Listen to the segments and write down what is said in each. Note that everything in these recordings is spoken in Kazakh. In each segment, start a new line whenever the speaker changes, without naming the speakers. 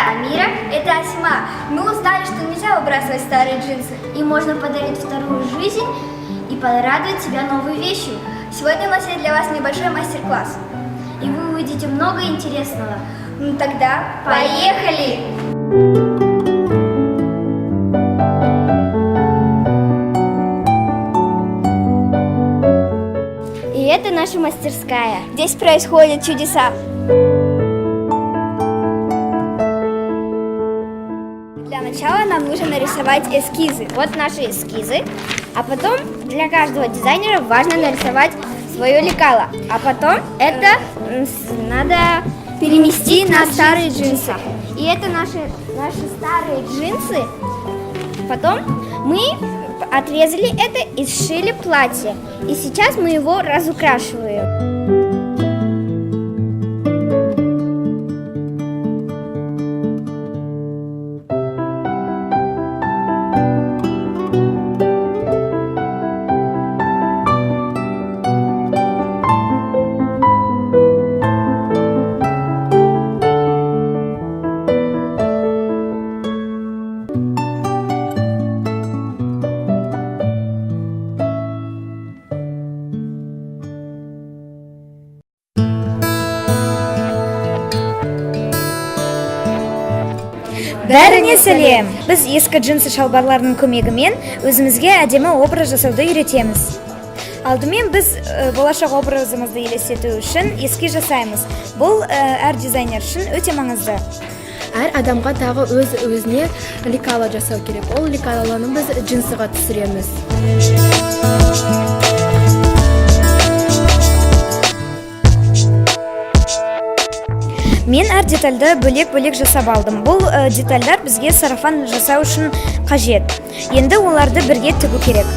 Амира, это Асима. Мы узнали, что нельзя выбрасывать старые джинсы, и можно подарить вторую жизнь и порадовать себя новой вещью. Сегодня у нас есть для вас небольшой мастер-класс, и вы увидите много интересного. Ну тогда поехали! И это наша мастерская. Здесь происходят чудеса. Для начала нам нужно нарисовать эскизы. Вот наши эскизы. А потом для каждого дизайнера важно нарисовать свое лекало. А потом это надо перенести на старые джинсы. И это наши старые джинсы. Потом мы отрезали это и сшили платье. И сейчас мы его разукрашиваем.
Бәріне сәлем! Біз ескі джинсы шалбарлардың көмегімен өзімізге әдемі образ жасауды үйретеміз. Алдымен біз болашақ образымызды елестету үшін эскиз жасаймыз. Бұл әр дизайнер үшін өте маңызды.
Әр адамға тағы өзіне лекало жасау керек. Ол лекалоны біз джинсыға түсіреміз.
Мен әр детальды бөлек-бөлек жасап алдым. Бұл детальдар бізге сарафан жасау үшін қажет. Енді оларды бірге тігу керек.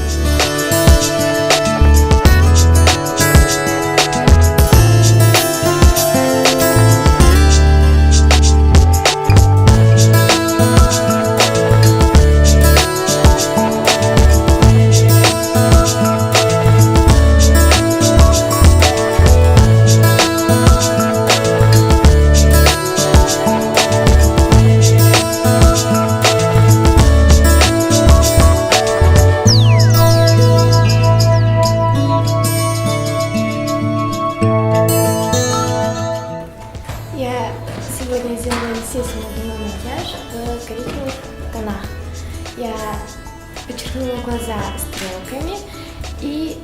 Я сегодня сделала естественный дневной макияж в коричневых тонах. Я подчеркнула глаза стрелками и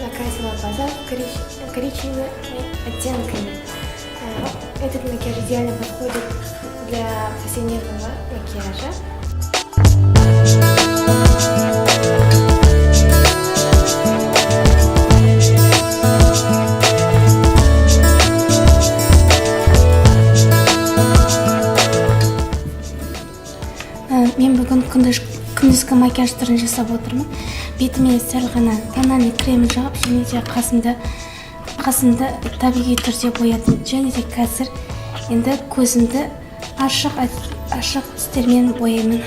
накрасила глаза коричневыми оттенками. Этот макияж идеально подходит для повседневного макияжа. Мен бүгін күндізгі макияж түрін жасап отырмын. Бетіме сәл ғана тональный крем жағып, және де қасымды табиғи түрде боядым. Және де қазір енді көзімді ашық түстермен бояймын.